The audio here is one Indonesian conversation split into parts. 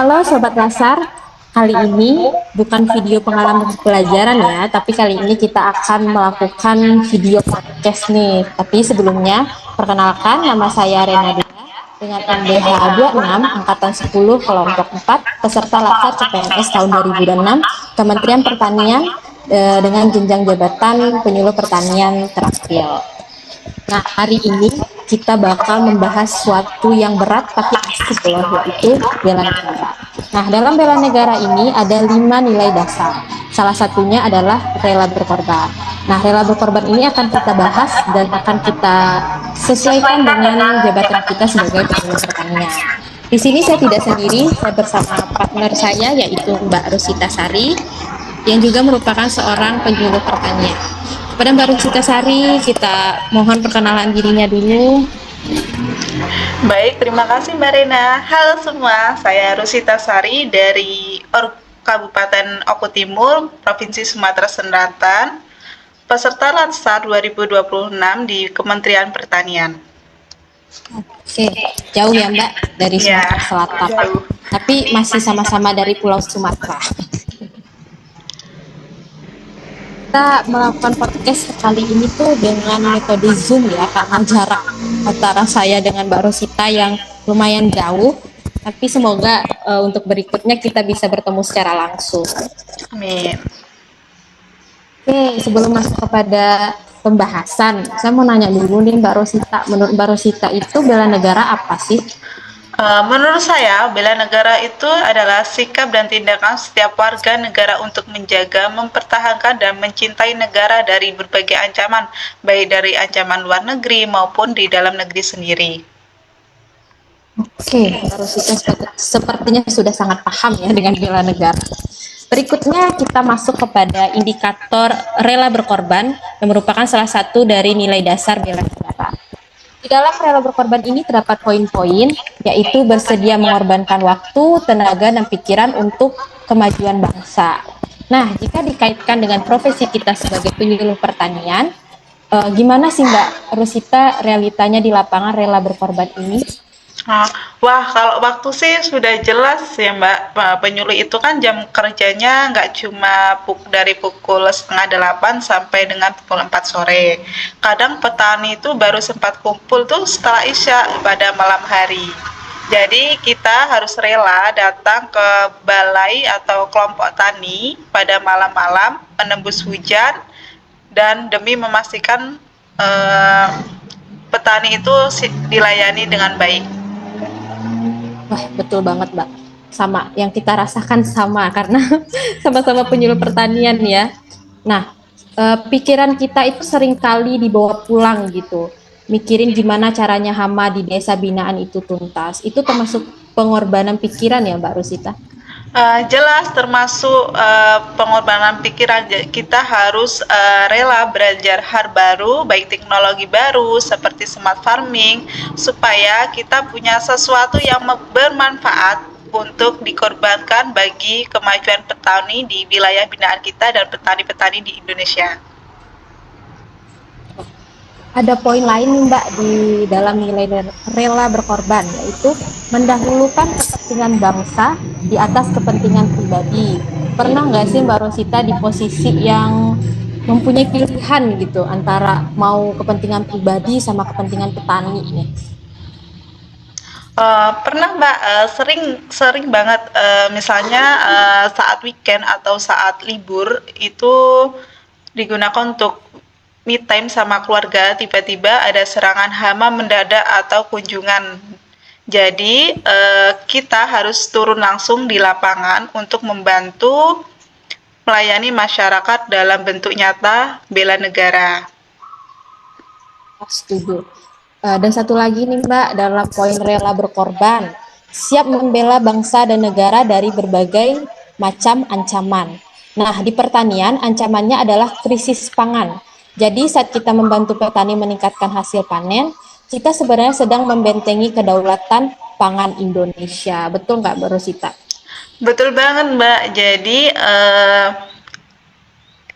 Halo Sobat Lasar, kali ini bukan video pengalaman pelajaran ya, tapi kali ini kita akan melakukan video podcast nih. Tapi sebelumnya, perkenalkan nama saya Renada dengan NBH 26 Angkatan 10 Kelompok 4, peserta Latsar CPNS tahun 2006, Kementerian Pertanian dengan jenjang jabatan penyuluh pertanian terakhir. Nah, hari ini kita bakal membahas sesuatu yang berat tapi asik loh, yaitu bela negara. Nah, dalam bela negara ini ada 5 nilai dasar. Salah satunya adalah rela berkorban. Nah, rela berkorban ini akan kita bahas dan akan kita sesuaikan dengan jabatan kita sebagai penyuluh pertanian. Di sini saya tidak sendiri, saya bersama partner saya yaitu Mbak Rosita Sari yang juga merupakan seorang penyuluh pertanian. Kepada Mbak Rosita Sari, kita mohon perkenalan dirinya dulu. Baik, terima kasih Mbak Rena. Halo semua, saya Rosita Sari dari Kabupaten Oku Timur, Provinsi Sumatera Selatan, peserta Latsar 2026 di Kementerian Pertanian. Oke, jauh ya Mbak dari Sumatera Selatan, jauh. tapi masih sama-sama dari Pulau Sumatera. Kita melakukan podcast kali ini tuh dengan metode Zoom ya, karena jarak antara saya dengan Mbak Rosita yang lumayan jauh, tapi semoga untuk berikutnya kita bisa bertemu secara langsung. Amin. Oke, sebelum masuk kepada pembahasan, saya mau nanya dulu nih Mbak Rosita, menurut Mbak Rosita itu bela negara apa sih? Menurut saya, bela negara itu adalah sikap dan tindakan setiap warga negara untuk menjaga, mempertahankan, dan mencintai negara dari berbagai ancaman, baik dari ancaman luar negeri maupun di dalam negeri sendiri. Oke, Mbak Rosita sepertinya sudah sangat paham ya dengan bela negara. Berikutnya kita masuk kepada indikator rela berkorban yang merupakan salah satu dari nilai dasar bela negara. Di dalam rela berkorban ini terdapat poin-poin, yaitu bersedia mengorbankan waktu, tenaga, dan pikiran untuk kemajuan bangsa. Nah, jika dikaitkan dengan profesi kita sebagai penyuluh pertanian, gimana sih Mbak Rosita realitanya di lapangan rela berkorban ini? Wah, kalau waktu sih sudah jelas ya Mbak. Penyuluh itu kan jam kerjanya nggak cuma dari pukul 7:30 sampai dengan pukul 4 sore. Kadang petani itu baru sempat kumpul tuh setelah Isya pada malam hari. Jadi kita harus rela datang ke balai atau kelompok tani pada malam-malam menembus hujan dan demi memastikan petani itu dilayani dengan baik. Wah, betul banget Mbak. Sama, yang kita rasakan sama karena sama-sama penyuluh pertanian ya. Nah, pikiran kita itu seringkali dibawa pulang gitu. Mikirin gimana caranya hama di desa binaan itu tuntas. Itu termasuk pengorbanan pikiran ya Mbak Rosita? Jelas termasuk pengorbanan pikiran. Kita harus rela belajar hal baru, baik teknologi baru seperti smart farming, supaya kita punya sesuatu yang bermanfaat untuk dikorbankan bagi kemajuan petani di wilayah binaan kita dan petani-petani di Indonesia. Ada poin lain nih Mbak di dalam nilai rela berkorban, yaitu mendahulukan kepentingan bangsa di atas kepentingan pribadi. Pernah nggak sih Mbak Rosita di posisi yang mempunyai pilihan gitu antara mau kepentingan pribadi sama kepentingan petani nih? Pernah Mbak, sering banget, misalnya saat weekend atau saat libur itu digunakan untuk me time sama keluarga, tiba-tiba ada serangan hama mendadak atau kunjungan. Jadi kita harus turun langsung di lapangan untuk membantu melayani masyarakat dalam bentuk nyata bela negara. Setuju. Dan satu lagi nih Mbak, dalam poin rela berkorban, siap membela bangsa dan negara dari berbagai macam ancaman. Nah, di pertanian ancamannya adalah krisis pangan. Jadi saat kita membantu petani meningkatkan hasil panen, kita sebenarnya sedang membentengi kedaulatan pangan Indonesia. Betul nggak Mbak Rosita? Betul banget Mbak. Jadi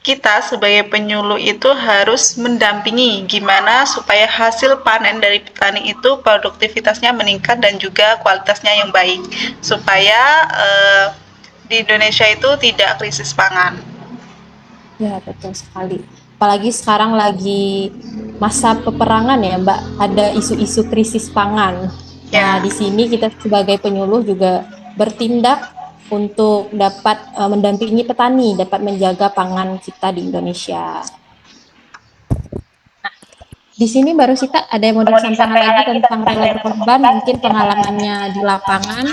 kita sebagai penyuluh itu harus mendampingi gimana supaya hasil panen dari petani itu produktivitasnya meningkat dan juga kualitasnya yang baik supaya di Indonesia itu tidak krisis pangan. Ya, betul sekali. Apalagi sekarang lagi masa peperangan ya, Mbak. Ada isu-isu krisis pangan. Nah, Ya. di sini kita sebagai penyuluh juga bertindak untuk dapat mendampingi petani, dapat menjaga pangan kita di Indonesia. Di sini baru Sita ada yang mau disampaikan lagi tentang rela berkorban, mungkin pengalamannya di lapangan.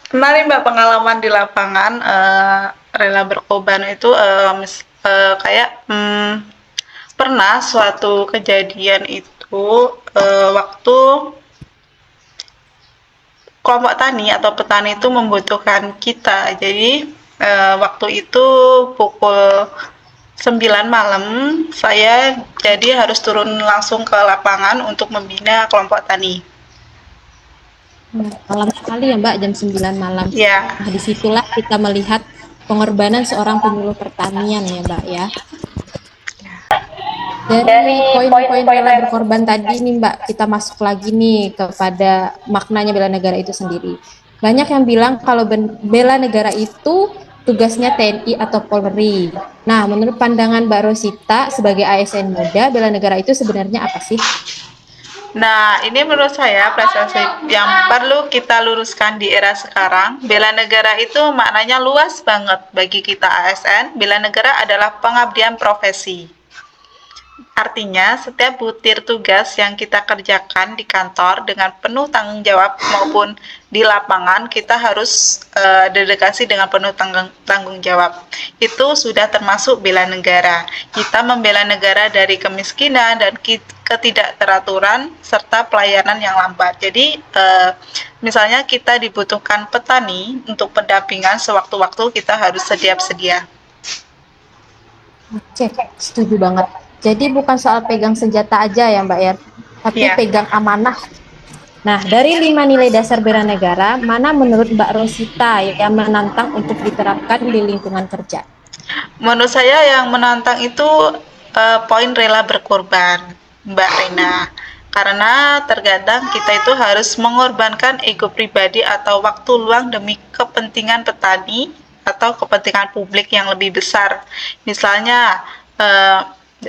Kemarin Mbak pengalaman di lapangan rela berkorban itu kayak pernah suatu kejadian itu waktu kelompok tani atau petani itu membutuhkan kita. Jadi waktu itu pukul 9 malam saya jadi harus turun langsung ke lapangan untuk membina kelompok tani. Malam sekali ya Mbak, jam 9 malam. Ya. Nah, disitulah kita melihat pengorbanan seorang penyuluh pertanian ya Mbak ya. Dari poin-poin bela berkorban tadi nih Mbak, kita masuk lagi nih kepada maknanya bela negara itu sendiri. Banyak yang bilang kalau bela negara itu tugasnya TNI atau Polri. Nah, menurut pandangan Mbak Rosita sebagai ASN muda, bela negara itu sebenarnya apa sih? Nah, ini menurut saya prestasi yang perlu kita luruskan di era sekarang. Bela negara itu maknanya luas banget bagi kita ASN. Bela negara adalah pengabdian profesi. Artinya, setiap butir tugas yang kita kerjakan di kantor dengan penuh tanggung jawab maupun di lapangan, kita harus dedikasi dengan penuh tanggung jawab. Itu sudah termasuk bela negara. Kita membela negara dari kemiskinan dan ketidakteraturan serta pelayanan yang lambat. Jadi, misalnya kita dibutuhkan petani untuk pendampingan sewaktu-waktu, kita harus sedia. Oke, setuju banget. Jadi bukan soal pegang senjata aja ya Mbak ya, tapi pegang amanah. Nah, dari 5 nilai dasar bela negara, mana menurut Mbak Rosita yang menantang untuk diterapkan di lingkungan kerja? Menurut saya yang menantang itu poin rela berkorban, Mbak Rina. Karena terkadang kita itu harus mengorbankan ego pribadi atau waktu luang demi kepentingan petani atau kepentingan publik yang lebih besar. Misalnya,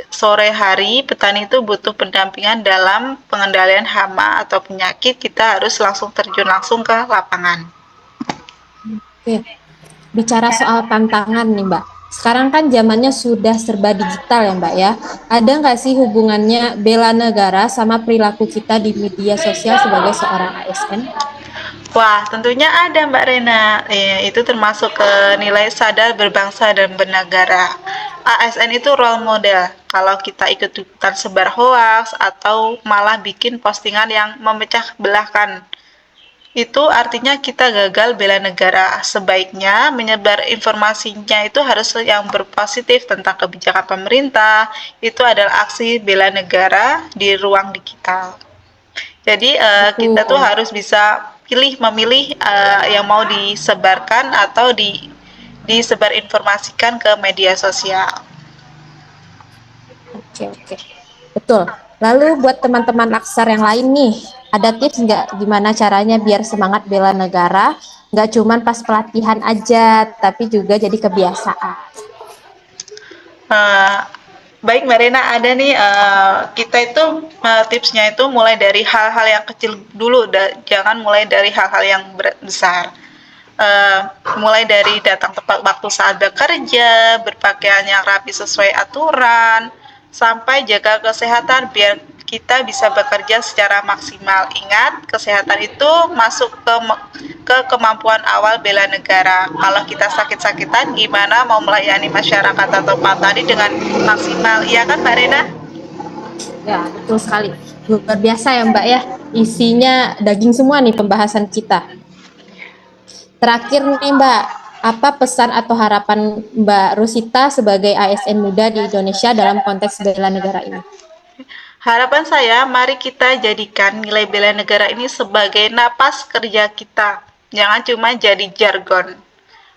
sore hari petani itu butuh pendampingan dalam pengendalian hama atau penyakit, kita harus langsung terjun langsung ke lapangan. Oke. Bicara soal tantangan nih Mbak, sekarang kan zamannya sudah serba digital ya Mbak ya, ada nggak sih hubungannya bela negara sama perilaku kita di media sosial sebagai seorang ASN? Wah, tentunya ada Mbak Rena. Itu termasuk ke nilai sadar berbangsa dan bernegara. ASN itu role model. Kalau kita ikut-ikutan sebar hoaks atau malah bikin postingan yang memecah belahkan, itu artinya kita gagal bela negara. Sebaiknya menyebar informasinya itu harus yang berpositif tentang kebijakan pemerintah. Itu adalah aksi bela negara di ruang digital. Jadi kita tuh harus bisa memilih yang mau disebarkan atau disebar informasikan ke media sosial. Oke. Betul. Lalu buat teman-teman Laksar yang lain nih, ada tips nggak gimana caranya biar semangat bela negara, nggak cuman pas pelatihan aja, tapi juga jadi kebiasaan? Baik Mbak Rena, ada nih kita itu tipsnya itu mulai dari hal-hal yang kecil dulu, jangan mulai dari hal-hal yang besar. Mulai dari datang tepat waktu saat bekerja, berpakaian yang rapi sesuai aturan, sampai jaga kesehatan biar kita bisa bekerja secara maksimal. Ingat, kesehatan itu masuk ke kemampuan awal bela negara. Kalau kita sakit-sakitan, gimana mau melayani masyarakat atau petani dengan maksimal? Iya kan, Mbak Rena? Ya, betul sekali. Luar biasa ya Mbak ya, isinya daging semua nih pembahasan kita. Terakhir nih Mbak, apa pesan atau harapan Mbak Rosita sebagai ASN muda di Indonesia dalam konteks bela negara ini? Harapan saya, mari kita jadikan nilai bela negara ini sebagai napas kerja kita. jangan cuma jadi jargon.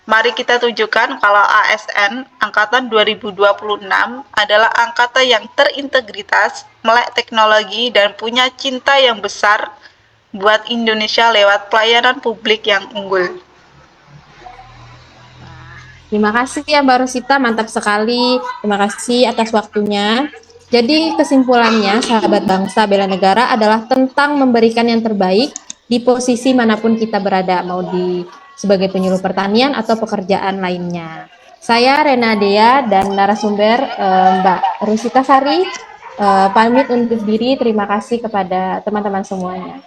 Mari kita tunjukkan kalau ASN Angkatan 2026 adalah angkatan yang terintegritas, melek teknologi, dan punya cinta yang besar buat Indonesia lewat pelayanan publik yang unggul. Terima kasih ya Mbak Rosita, mantap sekali. Terima kasih atas waktunya. Jadi kesimpulannya, sahabat bangsa bela negara adalah tentang memberikan yang terbaik di posisi manapun kita berada, mau di sebagai penyuluh pertanian atau pekerjaan lainnya. Saya Rena Dea dan narasumber Mbak Rosita Sari pamit undur diri. Terima kasih kepada teman-teman semuanya.